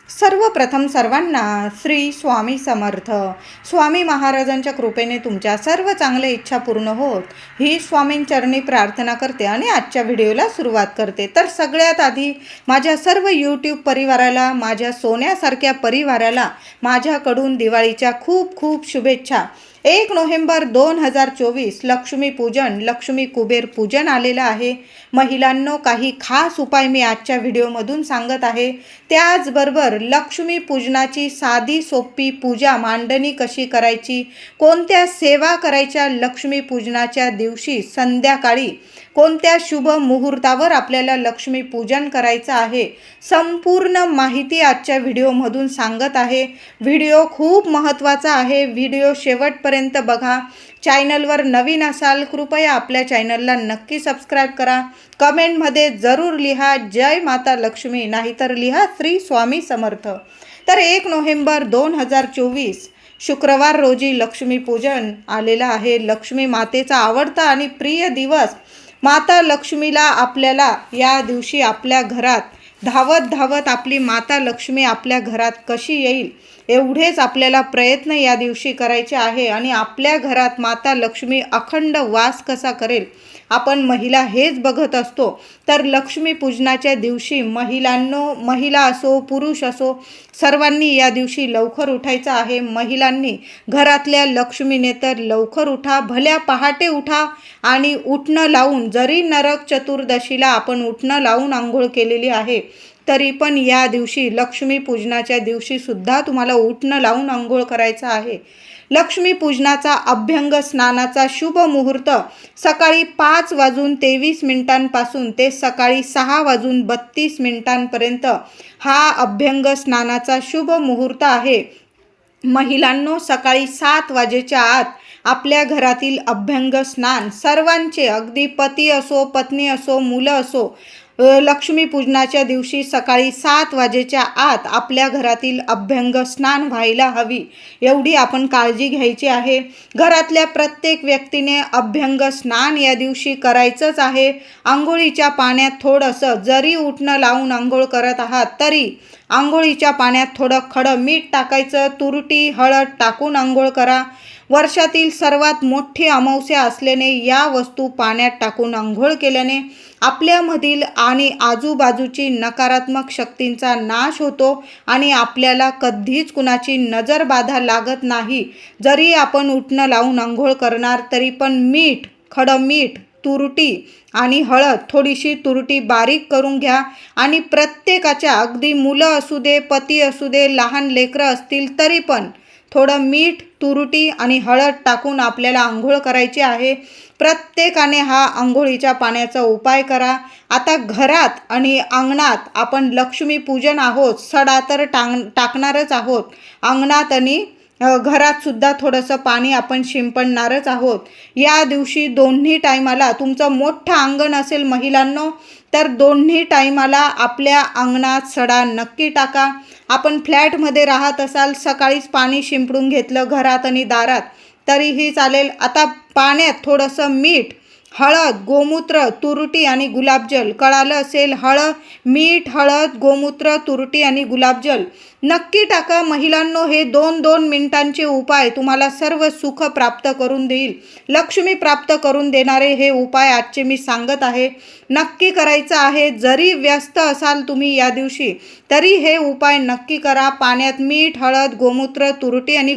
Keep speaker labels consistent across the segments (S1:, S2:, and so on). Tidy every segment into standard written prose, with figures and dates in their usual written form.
S1: सर्वप्रथम सर्वांना श्री स्वामी समर्थ. स्वामी महाराजांच्या कृपेने तुमच्या सर्व चांगल्या इच्छा पूर्ण होत ही स्वामींचरणी प्रार्थना करते आणि आजच्या व्हिडिओला सुरुवात करते. तर सगळ्यात आधी माझ्या सर्व यूट्यूब परिवाराला, माझ्या सोन्यासारख्या परिवाराला माझ्याकडून दिवाळीच्या खूप खूप शुभेच्छा. 1 नोव्हेंबर 2024 लक्ष्मीपूजन, लक्ष्मी कुबेर पूजन आलेलं आहे. महिलांनो, काही खास उपाय मी आजच्या व्हिडिओमधून सांगत आहे. त्याचबरोबर लक्ष्मी पूजनाची साधी सोपी पूजा मांडणी कशी करायची, कोणत्या सेवा करायच्या लक्ष्मी पूजनाच्या दिवशी, संध्याकाळी कोणत्या शुभ मुहूर्तावर आपल्याला लक्ष्मी पूजन करायचं आहे, संपूर्ण माहिती आजच्या व्हिडिओमधून सांगत आहे. व्हिडिओ खूप महत्त्वाचा आहे. व्हिडिओ शेवटपर्यंत बघा. चॅनलवर नवीन असाल कृपया आपल्या चॅनलला नक्की सबस्क्राईब करा. कमेंटमध्ये जरूर लिहा जय माता लक्ष्मी, नाहीतर लिहा श्री स्वामी समर्थ. तर 1 नोव्हेंबर 2024 शुक्रवार रोजी लक्ष्मीपूजन आलेलं आहे. लक्ष्मी मातेचा आवडता आणि प्रिय दिवस. माता लक्ष्मीला आपल्याला या दिवशी आपल्या घरात धावत धावत आपली माता लक्ष्मी आपल्या घरात कशी येईल एवढेच आपल्याला प्रयत्न या दिवशी करायचे आहे. आणि आपल्या घरात माता लक्ष्मी अखंड वास कसा करेल आपण महिला हेच बघत असतो. तर लक्ष्मी पूजनाच्या दिवशी महिला असो पुरुष असो सर्वांनी या दिवशी लवकर उठायचं आहे. महिलांनी घरातल्या लक्ष्मीने तर लवकर उठा, भल्या पहाटे उठा आणि उठणं लावून, जरी नरक चतुर्दशीला आपण उठणं लावून आंघोळ केलेली आहे तरी पण या दिवशी लक्ष्मी पूजनाच्या दिवशी सुद्धा तुम्हाला उठणं लावून आंघोळ करायचं आहे. लक्ष्मी पूजनाचा अभ्यंग स्नानाचा शुभ मुहूर्त सकाळी 5:23 पासून ते सकाळी 6:32 हा अभ्यंग स्नानाचा शुभ मुहूर्त आहे. महिलांनो, सकाळी 7 वाजेच्या आत आपल्या घरातील अभ्यंग स्नान सर्वांचे, अगदी पती असो पत्नी असो मुलं असो, लक्ष्मी पूजनाच्या दिवशी सकाळी 7 वाजेच्या आत आपल्या घरातील अभ्यंग स्नान व्हायला हवी, एवढी आपण काळजी घ्यायची आहे. घरातल्या प्रत्येक व्यक्तीने अभ्यंग स्नान या दिवशी करायचंच आहे. आंघोळीच्या पाण्यात थोडंसं, जरी उठणं लावून आंघोळ करत आहात तरी आंघोळीच्या पाण्यात थोडं खडं मीठ टाकायचं, तुरटी हळद टाकून आंघोळ करा. वर्षातील सर्वात मोठी अमावस्या असल्याने या वस्तू पाण्यात टाकून आंघोळ केल्याने आपल्यामधील आणि आजूबाजूची नकारात्मक शक्तींचा नाश होतो आणि आपल्याला कधीच कुणाची नजरबाधा लागत नाही. जरी आपण उठणं लावून आंघोळ करणार तरी पण मीठ, खडं मीठ, तुरटी आणि हळद, थोडीशी तुरटी बारीक करून घ्या आणि प्रत्येकाच्या, अगदी मुलं असू दे, पती असू दे, लहान लेकरं असतील तरी पण थोडं मीठ, तुरटी आणि हळद टाकून आपल्याला आंघोळ करायची आहे. प्रत्येकाने हा आंघोळीच्या पाण्याचा उपाय करा. आता घरात आणि अंगणात आपण लक्ष्मी पूजन आहोत, सडा तर टाकणारच आहोत. अंगणात आणि घरात सुद्धा थोडंसं पाणी आपण शिंपडणारच आहोत. या दिवशी दोन्ही टायमाला, तुमचं मोठं अंगण असेल महिलांनो तर दोन्ही टायमाला आपल्या अंगणात सडा नक्की टाका. आपण फ्लॅटमध्ये राहत असाल, सकाळीच पाणी शिंपडून घेतलं घरात आणि दारात तरीही चालेल. आता पाण्यात थोडंसं मीठ, हळद, गोमूत्र, तुरटी आणि गुलाबजल, कळालं असेल, मीठ, हळद, गोमूत्र, तुरटी आणि गुलाबजल नक्की टाका. महिलांनो, हे 2-2 मिनिटांचे उपाय तुम्हाला सर्व सुख प्राप्त करून देईल. लक्ष्मी प्राप्त करून देणारे हे उपाय आजचे मी सांगत आहे. नक्की करायचं आहे. जरी व्यस्त असाल तुम्ही या दिवशी तरी हे उपाय नक्की करा. पाण्यात मीठ, हळद, गोमूत्र, तुरटी आणि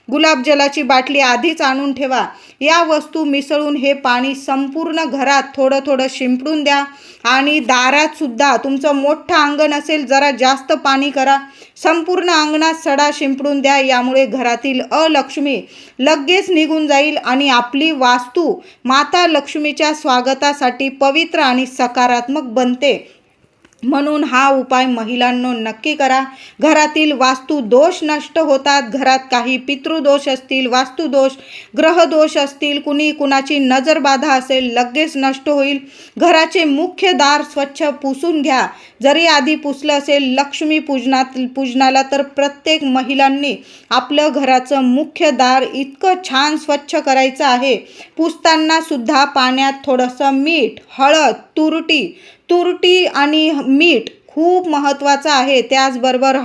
S1: गुलाबजलाची बाटली आधीच आणून ठेवा. या वस्तू मिसळून हे पाणी संपूर्ण घरात थोडं थोडं शिंपडून द्या आणि दारात सुद्धा, तुमचं मोठं अंगण असेल जरा जास्त पाणी करा. संपूर्ण अंगणात सडा शिंपडून द्या. यामुळे घरातील अलक्ष्मी लगेच निघून जाईल आणि आपली वास्तू माता लक्ष्मीच्या स्वागतासाठी पवित्र आणि सकारात्मक बनते. म्हणून हा उपाय महिलांनो नक्की करा. घरातील वास्तू दोष नष्ट होतात. घरात काही पितृदोष असतील, वास्तुदोष, ग्रहदोष असतील, कुणाची नजरबाधा असेल, लगेच नष्ट होईल. घराचे मुख्य दार स्वच्छ पुसून घ्या. जरी आधी पुसलं असेल लक्ष्मी पूजनाला तर प्रत्येक महिलांनी आपलं घराचं मुख्य दार इतकं छान स्वच्छ करायचं आहे. पुसताना सुद्धा पाण्यात थोडंसं मीठ, हळद, तुरटी आणि मीठ खूप महत्त्वाचं आहे. त्याचबरोबर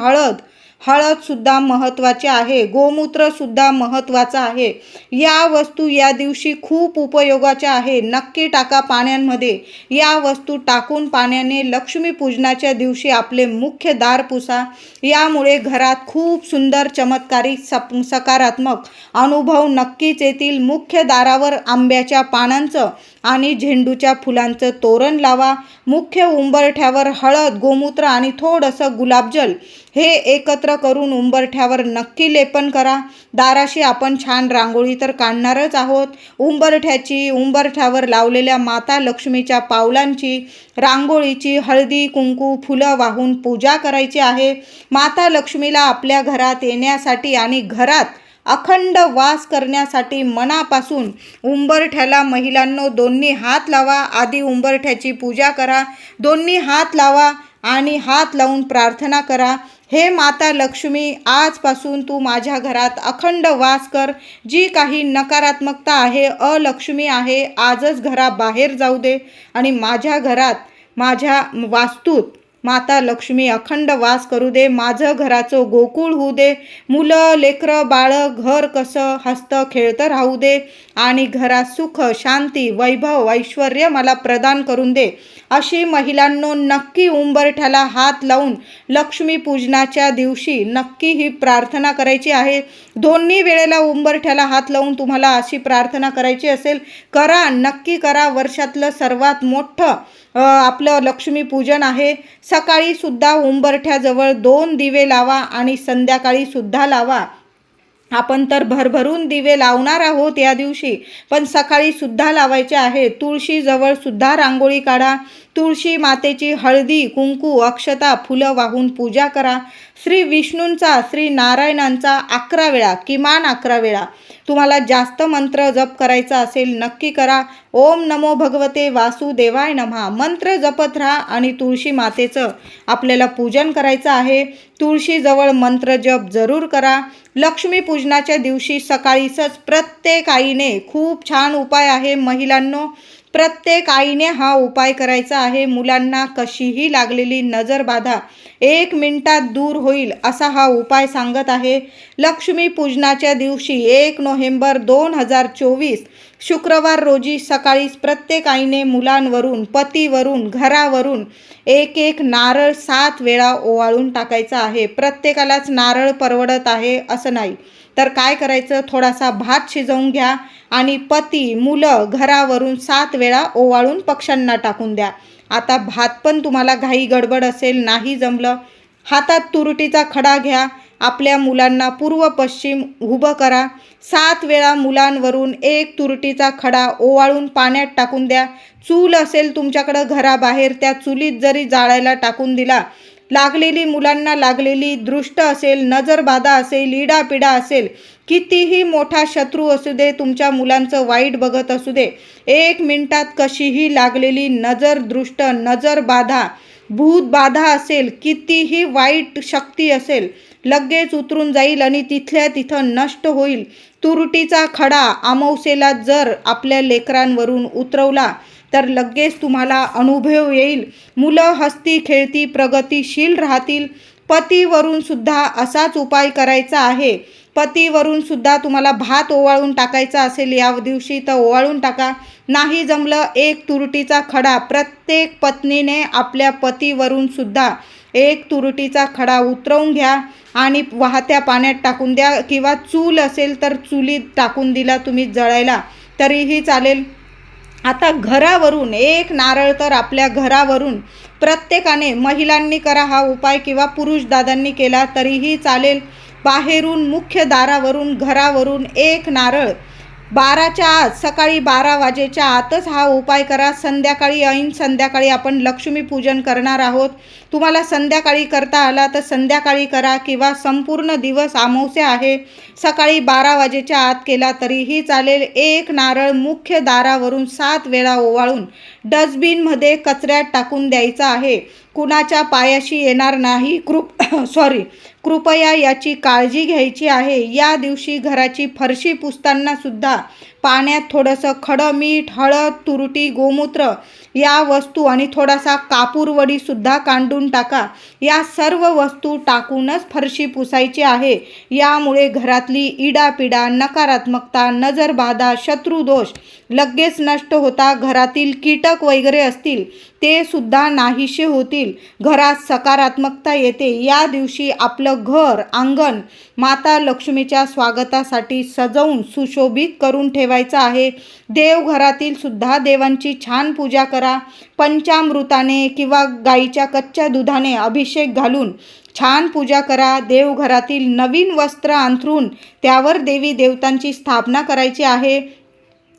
S1: हळदसुद्धा महत्त्वाचे आहे. गोमूत्रसुद्धा महत्त्वाचं आहे. या वस्तू या दिवशी खूप उपयोगाच्या आहे. नक्की टाका पाण्यामध्ये. या वस्तू टाकून पाण्याने लक्ष्मीपूजनाच्या दिवशी आपले मुख्य दार पुसा. यामुळे घरात खूप सुंदर चमत्कारिक सकारात्मक अनुभव नक्कीच येतील. मुख्य दारावर आंब्याच्या पानांचं आणि झेंडूच्या फुलांचं तोरण लावा. मुख्य उंबरठ्यावर हळद, गोमूत्र आणि थोडंसं गुलाबजल हे एकत्र करून उंबरठ्यावर नक्की लेपन करा. दाराशी आपण छान रांगोळी तर काढणारच आहोत. उंबरठ्यावर लावलेल्या माता लक्ष्मीच्या पावलांची, रांगोळीची हळदी कुंकू फुलं वाहून पूजा करायची आहे. माता लक्ष्मीला आपल्या घरात येण्यासाठी आणि घरात अखंड वास करण्यासाठी मनापासून उंबरठ्याला महिलांनो दोन्ही हात लावा. आधी उंबरठ्याची पूजा करा. दोन्ही हात लावा आणि हात लावून प्रार्थना करा. हे माता लक्ष्मी, आजपासून तू माझ्या घरात अखंड वास कर. जी काही नकारात्मकता आहे, अलक्ष्मी आहे, आजच घराबाहेर जाऊ दे आणि माझ्या घरात, माझ्या वास्तूत माता लक्ष्मी अखंड वास करू दे. माझं घराचं गोकुळ होऊ दे. मुलं लेकरं बाळं घर कसं हसतं खेळतं राहू दे आणि घरात सुख शांती वैभव ऐश्वर्य मला प्रदान करून दे. अशी महिलांनो नक्की उंबरठ्याला हात लावून लक्ष्मीपूजनाच्या दिवशी नक्की ही प्रार्थना करायची आहे. दोन्ही वेळेला उंबरठ्याला हात लावून तुम्हाला अशी प्रार्थना करायची असेल, करा, नक्की करा. वर्षातलं सर्वात मोठं आपलं लक्ष्मीपूजन आहे. सकाळी सुद्धा उंबरठ्याजवळ 2 दिवे लावा आणि संध्याकाळी सुद्धा लावा. आपण तर भरभरून दिवे लावणार आहोत या दिवशी, पण सकाळी सुद्धा लावायचे आहे. तुळशीजवळ सुद्धा रांगोळी काढा. तुळशी मातेची हळदी कुंकू अक्षता फुलं वाहून पूजा करा. श्री विष्णूंचा, श्री नारायणांचा 11 वेळा, किमान 11 वेळा तुम्हाला जास्त मंत्र जप करायचा असेल नक्की करा. ओम नमो भगवते वासुदेवाय नमः मंत्र जपत राहा आणि तुळशी मातेचं आपल्याला पूजन करायचं आहे. तुळशीजवळ मंत्र जप जरूर करा. लक्ष्मीपूजनाच्या दिवशी सकाळीच प्रत्येक आईने, खूप छान उपाय आहे महिलांनो, प्रत्येक आईने हा उपाय करायचा आहे. मुलांना कशीही लागलेली नजरबाधा 1 मिनिटात दूर होईल असा हा उपाय सांगत आहे. लक्ष्मीपूजनाच्या दिवशी 1 नोव्हेंबर 2024 शुक्रवार रोजी सकाळीच प्रत्येक आईने मुलांवरून, पतीवरून, घरावरून एक नारळ 7 वेळा ओवाळून टाकायचा आहे. प्रत्येकालाच नारळ परवडत आहे असं नाही, तर काय करायचं, थोडासा भात शिजवून घ्या आणि पती, मुलं, घरावरून 7 वेळा ओवाळून पक्ष्यांना टाकून द्या. आता भात पण तुम्हाला घाई गडबड असेल, नाही जमलं, हातात तुरटीचा खडा घ्या. आपल्या मुलांना पूर्व पश्चिम उभं करा. 7 वेळा मुलांवरून 1 तुरटीचा खडा ओवाळून पाण्यात टाकून द्या. चूल असेल तुमच्याकडं घराबाहेर, त्या चुलीत जरी जाळायला टाकून दिला, मुलांना लागलेली दृष्ट असेल, नजरबाधा असेल, इडापिडा असेल, कितीही मोठा शत्रू असू दे, तुमच्या मुलांचं वाईट बघत असू दे, 1 मिनिटात कशीही लागलेली नजरदृष्ट, नजरबाधा, भूतबाधा असेल, कितीही वाईट शक्ती असेल, लगेच उतरून जाईल आणि तिथल्या तिथं नष्ट होईल. तुरटीचा खडा अमावस्येला जर आपल्या लेकरांवरून उतरवला तर लगेच तुम्हाला अनुभव येईल. मुलं हसती खेळती प्रगतिशील राहतील. पतीवरून सुद्धा असाच उपाय करायचा आहे. पतीवरून सुद्धा तुम्हाला भात ओवाळून टाकायचा असेल या दिवशी तर ओवाळून टाका. नाही जमलं, 1 तुरटीचा खडा प्रत्येक पत्नीने आपल्या पतीवरून सुद्धा 1 तुरटीचा खडा उतरवून घ्या आणि वाहत्या पाण्यात टाकून द्या, किंवा चूल असेल तर चुलीत टाकून दिला तुम्ही जळायला तरीही चालेल. आता घरावरून 1 नारळ तर आपल्या घरावरून प्रत्येकाने, महिलांनी करा हा उपाय किंवा पुरुष दादांनी केला तरीही चालेल. बाहेरून मुख्य दारावरून, घरावरून 1 नारळ 12च्या आत, सकाळी 12 वाजेच्या आतच हा उपाय करा. संध्याकाळी, ऐन संध्याकाळी आपण लक्ष्मीपूजन करणार आहोत. तुम्हाला संध्याकाळी करता आला तर संध्याकाळी करा, किंवा संपूर्ण दिवस अमावस्या आहे सकाळी 12 वाजेच्या आत केला तरीही चालेल. 1 नारळ मुख्य दारावरून 7 वेळा ओवाळून डस्टबिनमध्ये कचऱ्यात टाकून द्यायचा आहे. कुणाच्या पायाशी येणार नाही, कृपया याची काळजी घ्यायची आहे. या दिवशी घराची फरशी पुसताना सुद्धा पाण्यात थोडंसं खडं मीठ, हळद, तुरटी, गोमूत्र या वस्तू आणि थोडासा कापूरवडीसुद्धा कांडून टाका. या सर्व वस्तू टाकूनच फरशी पुसायची आहे. यामुळे घरातली इडापिडा, नकारात्मकता, नजरबाधा, शत्रुदोष लगेच नष्ट होता. घरातील कीटक वगैरे असतील ते सुद्धा नाहीसे होतील. घरात सकारात्मकता येते. या दिवशी आपलं घर, अंगण माता लक्ष्मीच्या स्वागतासाठी सजवून सुशोभित करून ठेवायचं आहे. देवघरातील सुद्धा देवांची छान पूजा करा. पंचामृताने किंवा गाईच्या कच्च्या दुधाने अभिषेक घालून छान पूजा करा. देवघरातील नवीन वस्त्र अंथरून त्यावर देवी देवतांची स्थापना करायची आहे.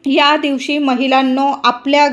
S1: या दिवशी महिलांनो आपल्या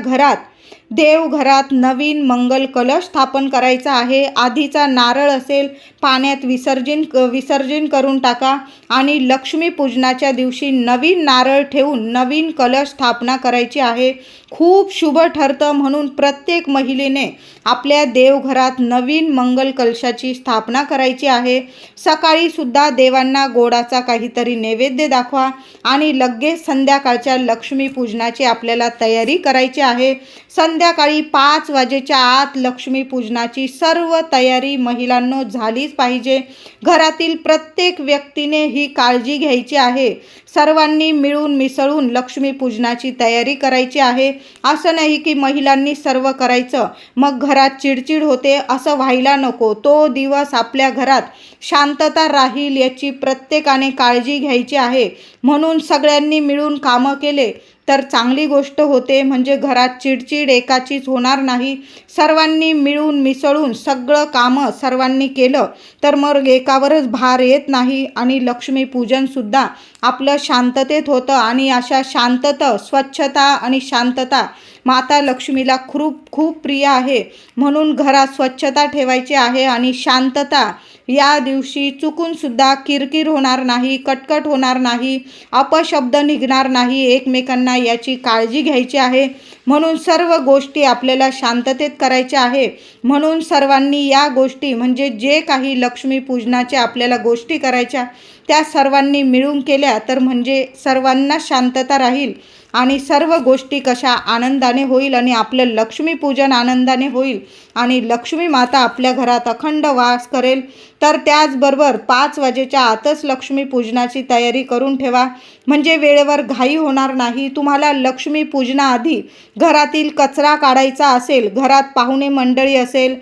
S1: देवघरात नवीन मंगल कलश स्थापन करायचा आहे. आधीचा नारळ असेल पाण्यात विसर्जन करून टाका आणि लक्ष्मीपूजनाच्या दिवशी नवीन नारळ ठेवून नवीन कलश स्थापना करायची आहे. खूप शुभ ठरतं म्हणून प्रत्येक महिलेने आपल्या देवघरात नवीन मंगल कलशाची स्थापना करायची आहे. सकाळी सुद्धा देवांना गोडाचा काहीतरी नैवेद्य दाखवा आणि लगेच संध्याकाळच्या लक्ष्मीपूजनाची आपल्याला तयारी करायची आहे. संध्याकाळी 5 वाजेच्या आत लक्ष्मीपूजनाची सर्व तयारी महिलांनो झालीच पाहिजे. घरातील प्रत्येक व्यक्तीने ही काळजी घ्यायची आहे. सर्वांनी मिळून मिसळून लक्ष्मीपूजनाची तयारी करायची आहे. असं नाही की महिलांनी सर्व करायचं मग घरात चिडचिड होते, असं व्हायला नको. तो दिवस आपल्या घरात शांतता राहील याची प्रत्येकाने काळजी घ्यायची आहे. म्हणून सगळ्यांनी मिळून कामं केले तर चांगली गोष्ट होते. म्हणजे घरात चिडचिड एकाचीच होणार नाही. सर्वांनी मिळून मिसळून सगळं कामं सर्वांनी केलं तर मग एकावरच भार येत नाही आणि लक्ष्मीपूजनसुद्धा आपलं शांततेत होतं. आणि अशा शांतता, स्वच्छता आणि शांतता माता लक्ष्मीला खूप प्रिय आहे. म्हणून घरात स्वच्छता ठेवायची आहे आणि शांतता. या दिवशी चुकूनसुद्धा किरकिर होणार नाही, कटकट होणार नाही, अपशब्द निघणार नाही. एकमेकांना याची काळजी घ्यायची आहे. म्हणून सर्व गोष्टी आपल्याला शांततेत करायच्या आहे. म्हणून सर्वांनी या गोष्टी म्हणजे जे काही लक्ष्मीपूजनाचे आपल्याला गोष्टी करायच्या त्या सर्वांनी मिळून केल्या तर म्हणजे सर्वांना शांतता राहील आणि सर्व गोष्टी कशा आनंदाने होईल आणि आपलं लक्ष्मीपूजन आनंदाने होईल आणि लक्ष्मी माता आपल्या घरात अखंड वास करेल. तर त्याचबरोबर 5 वाजेच्या आतच लक्ष्मीपूजनाची तयारी करून ठेवा म्हणजे वेळेवर घाई होणार नाही. तुम्हाला लक्ष्मीपूजनाआधी घरातील कचरा काढायचा असेल, घरात पाहुणे मंडळी असेल,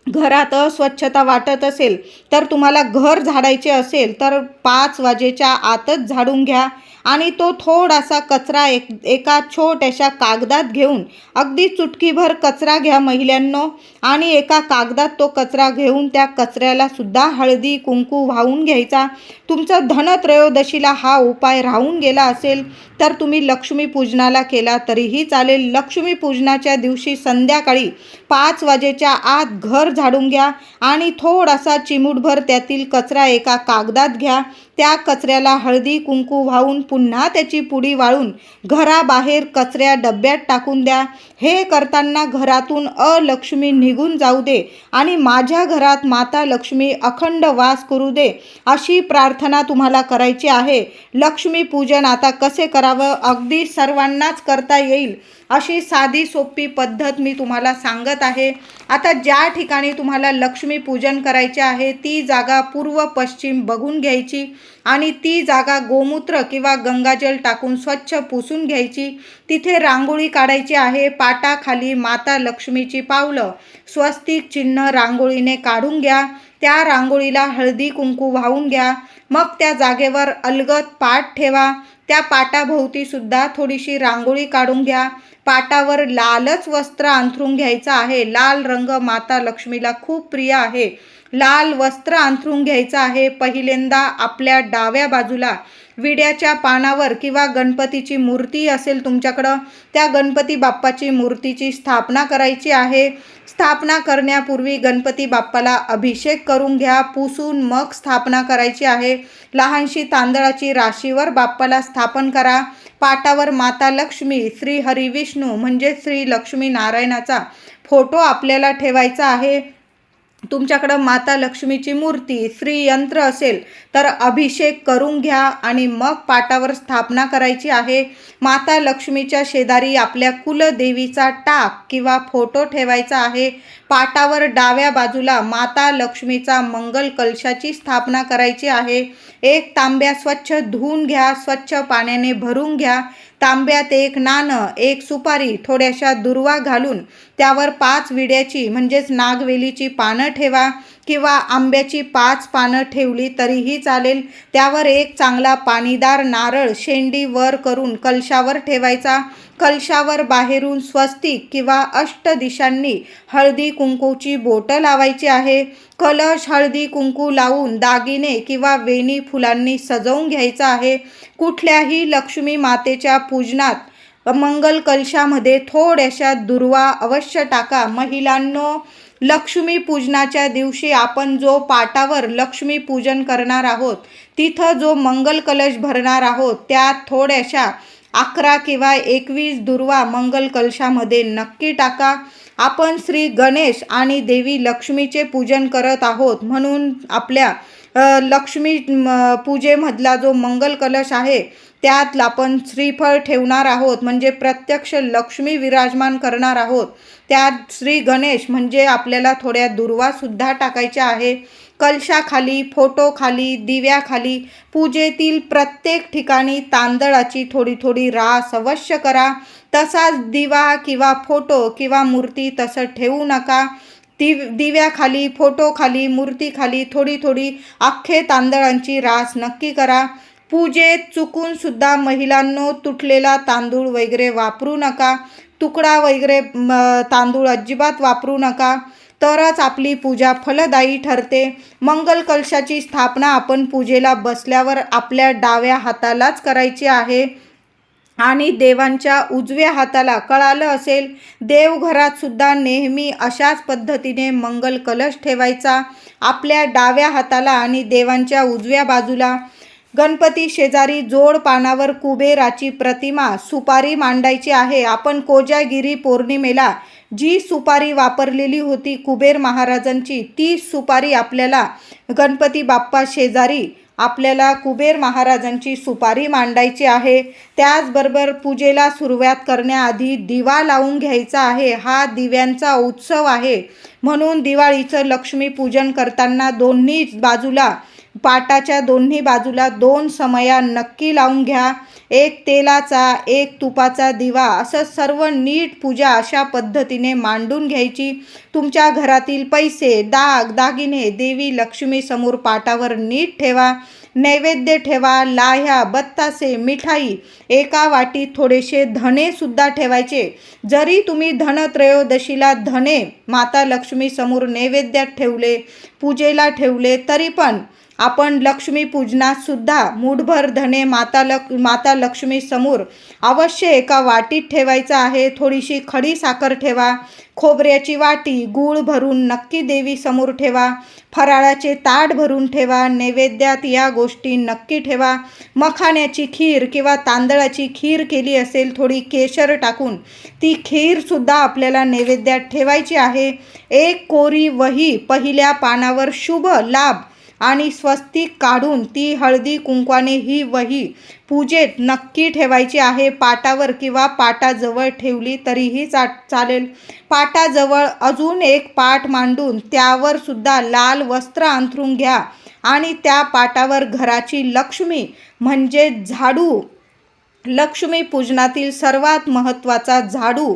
S1: घरात अस्वच्छता वाटत असेल तर तुम्हाला घर झाडायचे असेल तर 5 वाजेच्या आतच झाडून घ्या आणि तो थोडासा कचरा एका छोट्याशा कागदात घेऊन अगदी चुटकीभर कचरा घ्या महिलांनो आणि एका कागदात तो कचरा घेऊन त्या कचऱ्याला सुद्धा हळदी कुंकू वाहून घ्यायचा. तुमचं धनत्रयोदशीला हा उपाय राहून गेला असेल तर तुम्ही लक्ष्मीपूजनाला केला तरीही चालेल. लक्ष्मीपूजनाच्या दिवशी संध्याकाळी 5 वाजेच्या आत घर झाडून घ्या आणि थोडासा चिमूटभर त्यातील कचरा एका कागदात घ्या. त्या कचऱ्याला हळदी कुंकू वाहून पुन्हा त्याची पुडी वाळून घराबाहेर कचऱ्या डब्यात टाकून द्या. हे करताना घरातून अलक्ष्मी निघून जाऊ दे आणि माझ्या घरात माता लक्ष्मी अखंड वास करू दे अशी प्रार्थना तुम्हाला करायची आहे. लक्ष्मीपूजन आता कसे करावं अगदी सर्वांनाच करता येईल अशी साधी सोपी पद्धत मी तुम्हाला सांगत आहे. आता ज्या ठिकाणी तुम्हाला लक्ष्मीपूजन करायचे आहे ती जागा पूर्व पश्चिम बघून घ्यायची आणि ती जागा गोमूत्र किंवा गंगाजल टाकून स्वच्छ पुसून घ्यायची. तिथे रांगोळी काढायची आहे. पाटाखाली माता लक्ष्मीची पावलं स्वस्तिक चिन्ह रांगोळीने काढून घ्या. त्या रांगोळीला हळदी कुंकू वाहून घ्या. मग त्या जागेवर अलगद पाट ठेवा. त्या पाटाभोवती सुद्धा थोडीशी रांगोळी काढून घ्या. पाटावर लालच वस्त्र अंथरून घ्यायचं आहे. लाल रंग माता लक्ष्मीला खूप प्रिय आहे. लाल वस्त्र अंथरून घ्यायचं आहे. पहिल्यांदा आपल्या डाव्या बाजूला विड्याच्या पानावर किंवा गणपतीची मूर्ती असेल तुमच्याकडं त्या गणपती बाप्पाची मूर्तीची स्थापना करायची आहे. स्थापना करण्यापूर्वी गणपती बाप्पाला अभिषेक करून घ्या. पुसून मग स्थापना करायची आहे. लहानशी तांदळाची राशीवर बाप्पाला स्थापन करा. पाटावर माता लक्ष्मी, श्री हरी विष्णू म्हणजे श्री लक्ष्मी नारायणाचा फोटो आपल्याला ठेवायचा आहे. तुमच्याकडं माता लक्ष्मीची मूर्ती, श्रीयंत्र असेल तर अभिषेक करून घ्या आणि मग पाटावर स्थापना करायची आहे. माता लक्ष्मीच्या शेजारी आपल्या कुलदेवीचा टाक किंवा फोटो ठेवायचा आहे. पाटावर डाव्या बाजूला माता लक्ष्मीचा मंगल कलशाची स्थापना करायची आहे. एक तांब्या स्वच्छ धुवून घ्या, स्वच्छ पाण्याने भरून घ्या. तांब्यात एक नाणं, एक सुपारी, थोड्याशा दुर्वा घालून त्यावर 5 विड्याची म्हणजेच नागवेलीची पानं ठेवा किंवा आंब्याची 5 पानं ठेवली तरीही चालेल. त्यावर एक चांगला पाणीदार नारळ शेंडी वर करून कलशावर ठेवायचा. कलशावर बाहेरून स्वस्तिक किंवा अष्टदिशांनी हळदी कुंकूची बोटं लावायची आहे. कलश हळदी कुंकू लावून दागिने किंवा वेणी फुलांनी सजवून घ्यायचा आहे. कुठल्याही लक्ष्मी मातेच्या पूजनात मंगल कलशामध्ये थोड्याशा दुर्वा अवश्य टाका. महिलांनो, लक्ष्मी पूजनाच्या दिवशी आपण जो पाटावर लक्ष्मी पूजन करणार आहोत तिथं जो मंगल कलश भरणार आहोत त्यात थोड्याशा 11 किंवा 21 दुर्वा मंगल कलशामध्ये नक्की टाका. आपण श्री गणेश आणि देवी लक्ष्मीचे पूजन करत आहोत म्हणून आपल्या लक्ष्मी पूजेमधला जो मंगल कलश आहे त्यात आपण श्रीफळ ठेवणार आहोत म्हणजे प्रत्यक्ष लक्ष्मी विराजमान करणार आहोत. त्यात श्री गणेश म्हणजे आपल्याला थोड्या दुर्वासुद्धा टाकायच्या आहे. कलशाखाली, फोटोखाली, दिव्याखाली, पूजेतील प्रत्येक ठिकाणी तांदळाची थोडी थोडी रास अवश्य करा. तसाच दिवा किंवा फोटो किंवा मूर्ती तसं ठेवू नका. दिव्याखाली, फोटोखाली, मूर्तीखाली थोडी थोडी अख्खे तांदळांची रास नक्की करा. पूजेत चुकून सुद्धा महिलांनो तुटलेला तांदूळ वगैरे वापरू नका. तुकडा वगैरे तांदूळ अजिबात वापरू नका, तरच आपली पूजा फलदायी ठरते. मंगल कलशाची स्थापना आपण पूजेला बसल्यावर आपल्या डाव्या हातालाच करायची आहे आणि देवांच्या उजव्या हाताला. कळालं असेल, देवघरात सुद्धा नेहमी अशाच पद्धतीने मंगल कलश ठेवायचा. आपल्या डाव्या हाताला आणि देवांच्या उजव्या बाजूला. गणपती शेजारी जोड पानावर कुबेराची प्रतिमा, सुपारी मांडायची आहे. आपण कोजागिरी पौर्णिमेला जी सुपारी वापरलेली होती कुबेर महाराजांची, ती सुपारी आपल्याला गणपती बाप्पा शेजारी आपल्याला कुबेर महाराजांची सुपारी मांडायची आहे. त्याचबरोबर पूजेला सुरुवात करण्याआधी दिवा लावून घ्यायचा आहे. हा दिव्यांचा उत्सव आहे म्हणून दिवाळीचं लक्ष्मी पूजन करताना दोन्ही बाजूला, पाटाच्या दोन्ही बाजूला 2 समया नक्की लावून घ्या. एक तेलाचा, एक तुपाचा दिवा, असं सर्व नीट पूजा अशा पद्धतीने मांडून घ्यायची. तुमच्या घरातील पैसे, दागिने देवी लक्ष्मी समोर पाटावर नीट ठेवा. नैवेद्य ठेवा. लाह्या, बत्तासे, मिठाई, एका वाटीत थोडेसे धणे सुद्धा ठेवायचे. जरी तुम्ही धनत्रयोदशीला धणे माता लक्ष्मी समोर नैवेद्यात ठेवले, पूजेला ठेवले, तरी पण आपण लक्ष्मी पूजनात सुद्धा मूठभर धणे माता लक्ष्मी समोर अवश्य एका वाटीत ठेवायचं आहे. थोडीशी खडी साखर ठेवा. खोबऱ्याची वाटी गूळ भरून नक्की देवी समोर ठेवा. फराळाचे ताट भरून ठेवा. नैवेद्यात या गोष्टी नक्की ठेवा. मखाण्याची खीर किंवा तांदळाची खीर केली असेल थोडी केशर टाकून, ती खीरसुद्धा आपल्याला नैवेद्यात ठेवायची आहे. एक कोरी वही पहिल्या पानावर शुभ लाभ आणि स्वस्तिक काढून ती हळदी कुंकवाने ही वही पूजेत नक्की ठेवायची आहे. पाटावर किंवा पाटाजवळ ठेवली तरीही चालेल. पाटाजवळ अजून एक पाट मांडून त्यावर सुद्धा लाल वस्त्र अंथरून घ्या आणि त्या पाटावर घराची लक्ष्मी म्हणजे झाडू, लक्ष्मी पूजनातील सर्वात महत्त्वाचा झाडू,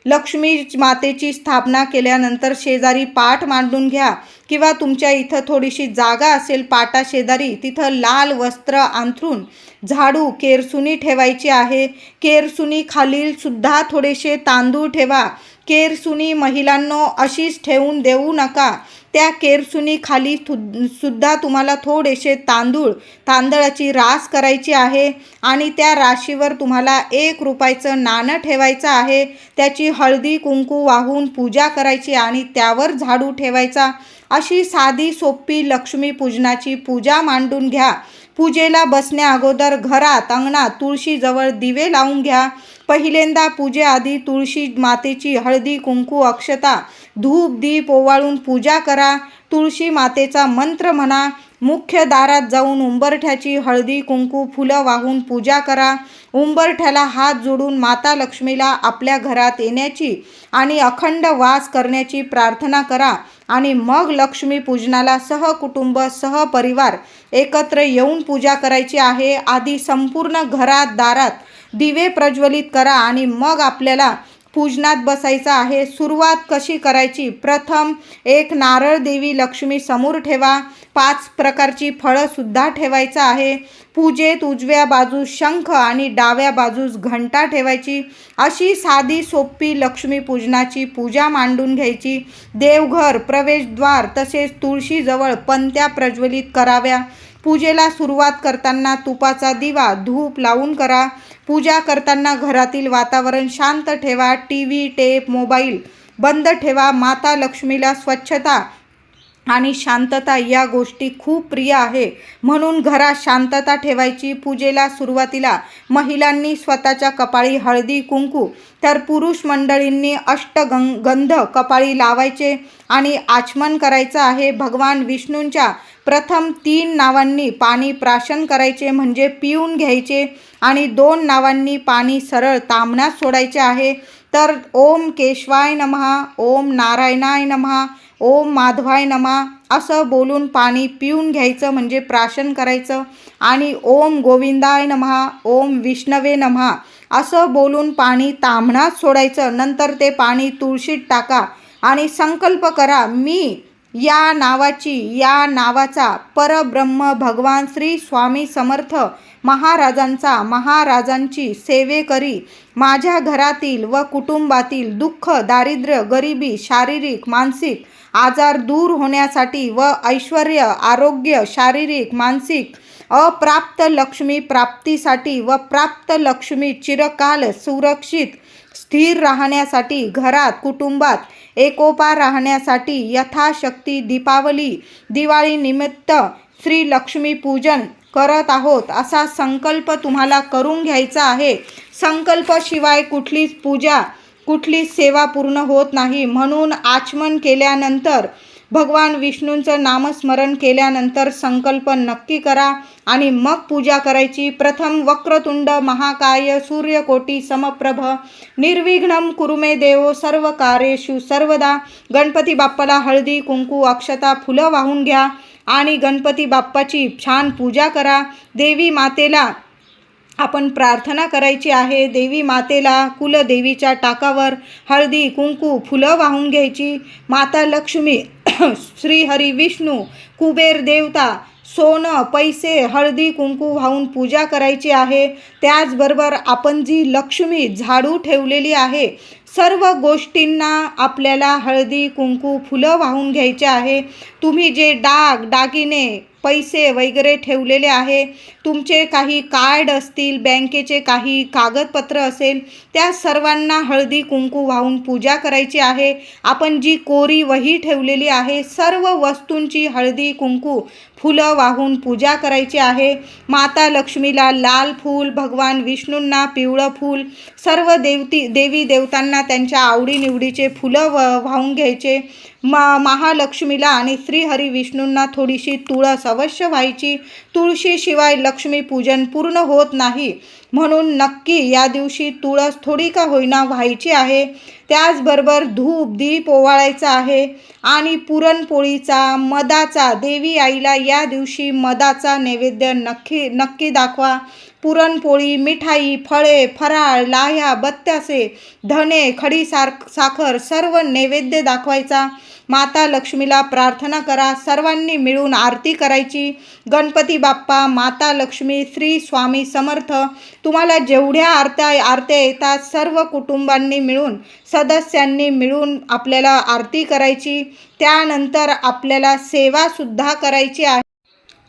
S1: लक्ष्मी मातेची स्थापना केल्यानंतर शेजारी पाट मांडून घ्या किंवा तुमच्या इथं थोडीशी जागा असेल पाटा शेजारी, तिथं लाल वस्त्र अंथरून झाडू, केरसुनी ठेवायची आहे. केरसुनी खालील सुद्धा थोडेसे तांदूळ ठेवा. केरसुनी महिलांनो अशीच ठेवून देऊ नका. त्या केरसुनी खाली सुद्धा तुम्हाला थोडेसे तांदळाची रास करायची आहे आणि त्या राशीवर तुम्हाला 1 रुपयाचं नाणं ठेवायचं आहे. त्याची हळदी कुंकू वाहून पूजा करायची आणि त्यावर झाडू ठेवायचा. अशी साधी सोपी लक्ष्मी पूजनाची पूजा मांडून घ्या. पूजेला बसण्या अगोदर घरात अंगणात तुळशीजवळ दिवे लावून घ्या. पहिल्यांदा पूजेआधी तुळशी मातेची हळदी कुंकू अक्षता धूप दीप ओवाळून पूजा करा. तुळशी मातेचा मंत्र म्हणा. मुख्य दारात जाऊन उंबरठ्याची हळदी कुंकू फुलं वाहून पूजा करा. उंबरठ्याला हात जोडून माता लक्ष्मीला आपल्या घरात येण्याची आणि अखंड वास करण्याची प्रार्थना करा आणि मग लक्ष्मी पूजनाला सहकुटुंब सहपरिवार एकत्र येऊन पूजा करायची आहे. आधी संपूर्ण घरात दारात दिवे प्रज्वलित करा आणि मग आपल्याला पूजनात बसायचं आहे. सुरुवात कशी करायची? प्रथम एक नारळ देवी लक्ष्मी समोर ठेवा. 5 प्रकारची फळं सुद्धा ठेवायचं आहे. पूजेत उजव्या बाजूस शंख आणि डाव्या बाजूस घंटा ठेवायची. अशी साधी सोपी लक्ष्मी पूजनाची पूजा मांडून घ्यायची. देवघर प्रवेशद्वार तसेच तुळशीजवळ पंत्या प्रज्वलित कराव्या. पूजेला सुरुवात करताना तुपाचा दिवा धूप लावून करा. पूजा करताना घरातील वातावरण शांत ठेवा. टीव्ही टेप मोबाईल बंद ठेवा. माता लक्ष्मीला स्वच्छता आणि शांतता या गोष्टी खूप प्रिय आहे, म्हणून घरात शांतता ठेवायची. पूजेला सुरुवातीला महिलांनी स्वतःच्या कपाळी हळदी कुंकू तर पुरुष मंडळींनी अष्टगंध कपाळी लावायचे आणि आचमन करायचं आहे. भगवान विष्णूंच्या प्रथम 3 नावांनी पाणी प्राशन करायचे म्हणजे पिऊन घ्यायचे आणि 2 नावांनी पाणी सरळ ताम्हण्यात सोडायचे आहे. तर ओम केशवाय नमः, ओम नारायणाय नमः, ओम माधवाय नमः असं बोलून पाणी पिऊन घ्यायचं म्हणजे प्राशन करायचं आणि ओम गोविंदाय नमः, ओम विष्णवे नमः असं बोलून पाणी ताम्हण्यात सोडायचं. नंतर ते पाणी तुळशीत टाका आणि संकल्प करा, मी या नावाचा परब्रह्म भगवान श्री स्वामी समर्थ महाराजांची सेवेकरी. माझ्या घरातील व कुटुंबातील दुःख दारिद्र्य गरिबी शारीरिक मानसिक आजार दूर होण्यासाठी व ऐश्वर्य आरोग्य शारीरिक मानसिक अप्राप्त लक्ष्मी प्राप्तीसाठी व प्राप्त लक्ष्मी चिरकाल सुरक्षित स्थिर राहण्यासाठी घरात कुटुंबात एकोपा राहण्यासाठी यथाशक्ती दिवाळी निमित्त श्री लक्ष्मी पूजन करत आहोत असा संकल्प तुम्हाला करून घ्यायचा आहे. संकल्पाशिवाय कुठलीच पूजा कुठलीच सेवा पूर्ण होत नाही. म्हणून आचमन केल्यानंतर भगवान विष्णूंचं नामस्मरण केल्यानंतर संकल्प नक्की करा आणि मग पूजा करायची. प्रथम वक्रतुंड महाकाय सूर्यकोटी समप्रभ निर्विघ्नं कुरु मे देव सर्व कार्येषु सर्वदा. गणपती बाप्पाला हळदी कुंकू अक्षता फुलं वाहून घ्या आणि गणपती बाप्पाची छान पूजा करा. देवी मातेला आपण प्रार्थना करायची आहे. देवी मातेला कुलदेवीच्या टाकावर हळदी कुंकू फुलं वाहून घ्यायची. माता लक्ष्मी श्रीहरी विष्णू कुबेर देवता सोनं पैसे हळदी कुंकू वाहून पूजा करायची आहे. त्याचबरोबर आपण जी लक्ष्मी झाडू ठेवलेली आहे सर्व गोष्टींना आपल्याला हळदी कुंकू फुलं वाहून घ्यायचे आहे. तुम्ही जे दागिने पैसे वगैरे ठेवलेले आहे, तुमचे काही कार्ड असतील, बँकेचे काही कागदपत्र असेल, त्या सर्वांना हळदी कुंकू वाहून पूजा करायची आहे. आपण जी कोरी वही ठेवलेली आहे सर्व वस्तूंची हळदी कुंकू फुलं वाहून पूजा करायची आहे. माता लक्ष्मीला लाल फूल, भगवान विष्णूंना पिवळं फूल, सर्व देवी देवतांना त्यांच्या आवडीनिवडीचे फुलं वाहून घ्यायचे. महालक्ष्मीला आणि श्रीहरी विष्णूंना थोडीशी तुळस अवश्य व्हायची. तुळशीशिवाय लक्ष्मीपूजन पूर्ण होत नाही, म्हणून नक्की या दिवशी तुळस थोडी का होईना व्हायची आहे. त्याचबरोबर धूप दीप ओवाळायचा आहे आणि पुरणपोळीचा मधाचा देवी आईला या दिवशी मधाचा नैवेद्य नक्की दाखवा. पुरणपोळी मिठाई फळे फराळ लाह्या बत्त्यासे धणे खडी साखर सर्व नैवेद्य दाखवायचा. माता लक्ष्मीला प्रार्थना करा. सर्वांनी मिळून आरती करायची. गणपती बाप्पा माता लक्ष्मी श्री स्वामी समर्थ तुम्हाला जेवढ्या आरत्या येतात सर्व कुटुंबांनी मिळून सदस्यांनी मिळून आपल्याला आरती करायची. त्यानंतर आपल्याला सेवासुद्धा करायची आहे.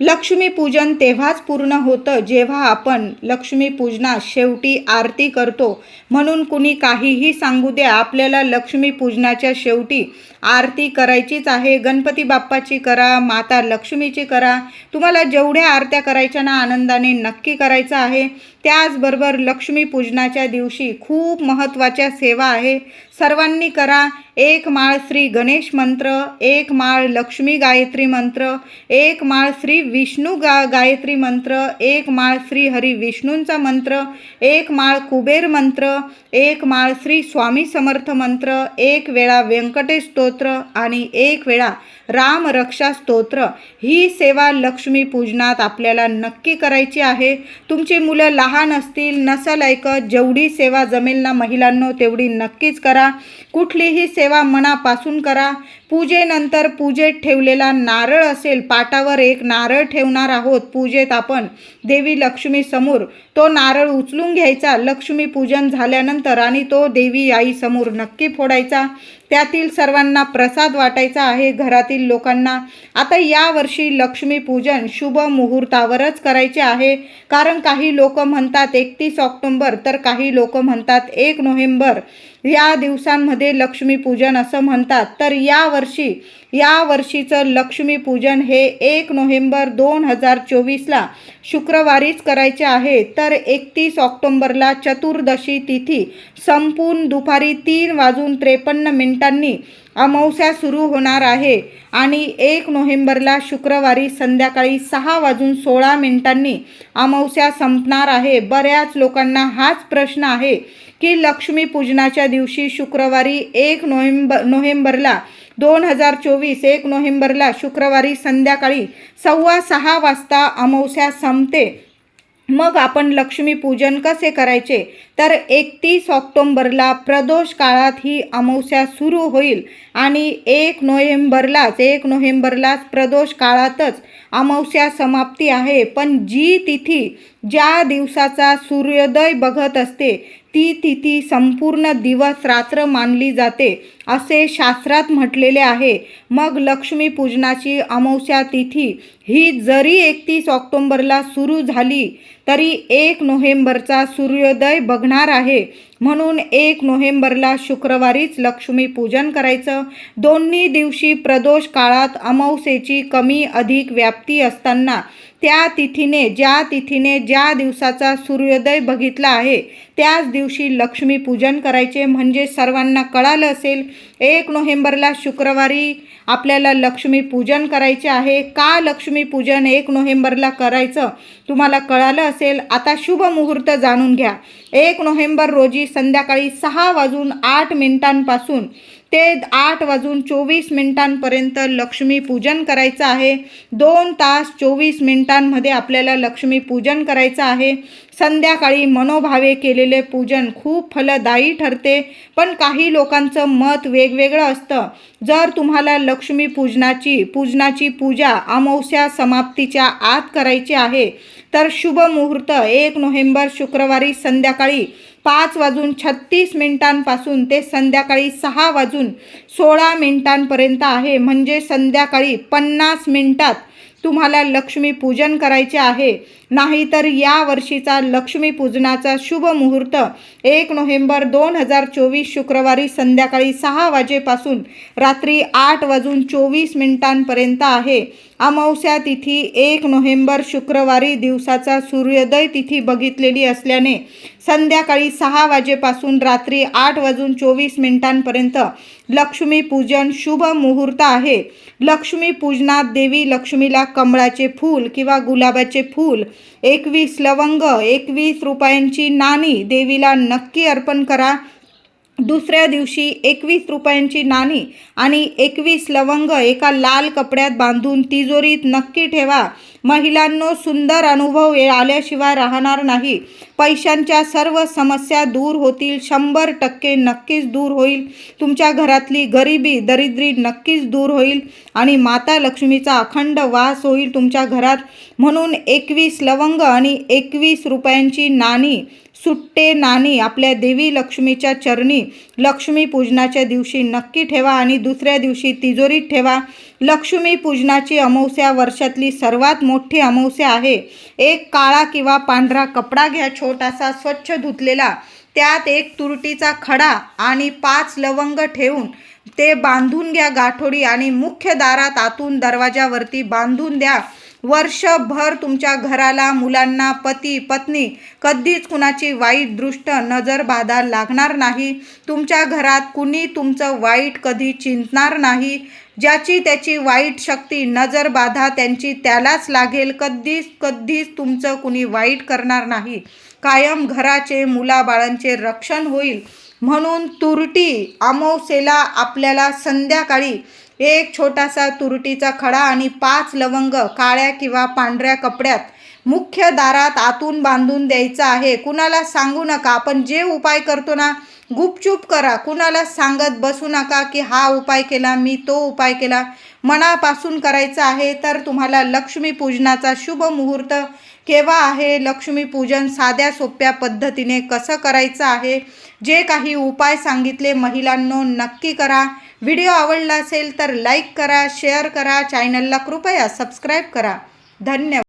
S1: लक्ष्मीपूजन तेव्हाच पूर्ण होतं जेव्हा आपण लक्ष्मीपूजनात शेवटी आरती करतो. म्हणून कुणी काहीही सांगू द्या, आपल्याला लक्ष्मीपूजनाच्या शेवटी आरती करायचीच आहे. गणपती बाप्पाची करा, माता लक्ष्मीची करा, तुम्हाला जेवढ्या आरत्या करायच्या ना आनंदाने नक्की करायचं आहे. त्याचबरोबर लक्ष्मीपूजनाच्या दिवशी खूप महत्त्वाच्या सेवा आहे, सर्वांनी करा. 1 माळ श्री गणेश मंत्र, 1 माळ लक्ष्मी गायत्री मंत्र, 1 माळ श्री विष्णू गायत्री मंत्र, 1 माळ श्री हरी विष्णूंचा मंत्र, 1 माळ कुबेर मंत्र, 1 माळ श्री स्वामी समर्थ मंत्र, 1 वेळा व्यंकटेश स्तोत्र आणि 1 वेळा राम रक्षा स्तोत्र. ही सेवा लक्ष्मी पूजनात आपल्याला नक्की करायची आहे. तुमची मुलं लहान असतील, नसल ऐकत, जेवढी सेवा जमेल ना महिलांनो तेवढी नक्कीच करा. कुठलीही सेवा मनापासून करा. पूजेनंतर पूजेत ठेवलेला नारळ असेल, पाटावर एक नारळ ठेवणार आहोत पूजेत आपण देवी लक्ष्मी समोर, तो नारळ उचलून घ्यायचा लक्ष्मीपूजन झाल्यानंतर आणि तो देवी आईसमोर नक्की फोडायचा. त्यातील सर्वांना प्रसाद वाटायचा आहे, घरातील लोकांना. आता यावर्षी लक्ष्मीपूजन शुभ मुहूर्तावरच करायचे आहे, कारण काही लोक म्हणतात 31 ऑक्टोबर तर काही लोक म्हणतात 1 नोव्हेंबर या दिवसांमध्ये लक्ष्मीपूजन असं म्हणतात. तर यावर्षीचं लक्ष्मीपूजन हे 1 नोव्हेंबर 2024ला शुक्रवारीच करायचे आहे. तर 31 ऑक्टोबरला चतुर्दशी तिथी संपून दुपारी 3:53 अमावस्या सुरू होणार आहे आणि 1 नोव्हेंबरला शुक्रवारी संध्याकाळी 6:16 अमावस्या संपणार आहे. बऱ्याच लोकांना हाच प्रश्न आहे की लक्ष्मीपूजनाच्या दिवशी शुक्रवारी 1 नोव्हेंबरला 2024 1 नोव्हेंबरला शुक्रवारी संध्याकाळी 6:15 वाजता अमावस्या संपते, मग आपण लक्ष्मीपूजन कसे करायचे? तर 31 ऑक्टोबरला प्रदोष काळात ही अमावस्या सुरू होईल आणि 1 नोव्हेंबरलाच प्रदोष काळातच अमावस्या समाप्ती आहे. पण जी तिथी ज्या दिवसाचा सूर्योदय बघत असते ती तिथी संपूर्ण दिवस रात्र मानली जाते असे शास्त्रात म्हटलेले आहे. मग लक्ष्मीपूजनाची अमावस्या तिथी ही जरी 31 ऑक्टोबरला सुरू झाली तरी 1 नोव्हेंबरचा सूर्योदय बघणार आहे. म्हणून 1 नोव्हेंबरला शुक्रवारीच लक्ष्मीपूजन करायचं. दोन्ही दिवशी प्रदोष काळात अमावस्येची कमी अधिक व्याप्ती असताना ज्या तिथीने ज्या दिवसाचा सूर्योदय बघितला आहे त्याच दिवशी लक्ष्मीपूजन करायचे. म्हणजे सर्वांना कळालं असेल 1 नोव्हेंबरला शुक्रवारी आपल्याला लक्ष्मीपूजन करायचे आहे. का लक्ष्मीपूजन 1 नोव्हेंबरला करायचं तुम्हाला कळालं असेल. आता शुभ मुहूर्त जाणून घ्या. 1 नोव्हेंबर रोजी संध्याकाळी 6:08 ते 8:24 लक्ष्मीपूजन करायचं आहे. 2 तास 24 मिनिटांमध्ये आपल्याला लक्ष्मीपूजन करायचं आहे. संध्याकाळी मनोभावे केलेले पूजन खूप फलदायी ठरते, पण काही लोकांचं मत वेगवेगळं असतं. जर तुम्हाला लक्ष्मीपूजनाची पूजा अमावस्या समाप्तीच्या आत करायची आहे तर शुभ मुहूर्त 1 नोव्हेंबर शुक्रवारी संध्याकाळी 5:36 ते संध्याकाळी 6:16 आहे. म्हणजे संध्याकाळी 50 मिनिटात तुम्हाला लक्ष्मीपूजन करायचे आहे. नाहीतर या वर्षीचा लक्ष्मीपूजनाचा शुभ मुहूर्त 1 नोव्हेंबर 2024 शुक्रवारी संध्याकाळी 6 वाजेपासून रात्री 8:24 आहे. अमावस्या तिथी 1 नोव्हेंबर शुक्रवारी दिवसाचा सूर्योदय तिथी बघितलेली असल्याने संध्याकाळी 6 वाजेपासून रात्री 8:24 लक्ष्मीपूजन शुभ मुहूर्त आहे. लक्ष्मीपूजनात देवी लक्ष्मीला कमळाचे फूल किंवा गुलाबाचे फूल, 21 लवंग, 21 रुपयांची नाणी देवीला नक्की अर्पण करा. दुसऱ्या दिवशी 21 रुपयांची नाणी आणि 21 लवंग एका लाल कपड्यात बांधून तिजोरीत नक्की ठेवा. महिलांनो, सुंदर अनुभव आल्याशिवाय राहणार नाही. पैशांच्या सर्व समस्या दूर होतील, 100% नक्कीच दूर होईल. तुमच्या घरातली गरिबी दरिद्री नक्कीच दूर होईल आणि माता लक्ष्मीचा अखंड वास होईल तुमच्या घरात. म्हणून 21 लवंग आणि 21 रुपयांची नाणी, सुट्टे नाणी आपल्या देवी लक्ष्मीच्या चरणी लक्ष्मीपूजनाच्या दिवशी नक्की ठेवा आणि दुसऱ्या दिवशी तिजोरीत ठेवा. लक्ष्मीपूजनाची अमावस्या वर्षातली सर्वात मोठी अमावस्या आहे. एक काळा किंवा पांढरा कपडा घ्या, छोटासा स्वच्छ धुतलेला, त्यात एक तुरटीचा खडा आणि 5 लवंग ठेवून ते बांधून घ्या गाठोडी आणि मुख्य दारात आतून दरवाजावरती बांधून द्या. वर्षभर तुमच्या घराला, मुलांना, पती पत्नी कधीच कुणाची वाईट दृष्ट नजर बाधा लागणार नाही. तुमच्या घरात कुणी तुमचं वाईट कधी चिंतणार नाही. ज्याची त्याची वाईट शक्ती नजर बाधा त्यांची त्यालाच लागेल. कधीच तुमचं कुणी वाईट करणार नाही. कायम घराचे, मुलाबाळांचे रक्षण होईल. म्हणून तुरटी अमावस्येला आपल्याला संध्याकाळी एक छोटासा तुरटीचा खडा आणि 5 लवंग काळ्या किंवा पांढऱ्या कपड्यात मुख्य दारात आतून बांधून द्यायचं आहे. कुणाला सांगू नका. आपण जे उपाय करतो ना, गुपचूप करा. कुणाला सांगत बसू नका की हा उपाय केला, मी तो उपाय केला. मनापासून करायचं आहे. तर तुम्हाला लक्ष्मीपूजनाचा शुभ मुहूर्त केव्हा आहे, लक्ष्मीपूजन साध्या सोप्या पद्धतीने कसं करायचं आहे, जे काही उपाय सांगितले महिलांनो नक्की करा. व्हिडिओ आवडला असेल तर लाईक करा, शेअर करा, चॅनलला कृपया सबस्क्राईब करा. धन्यवाद.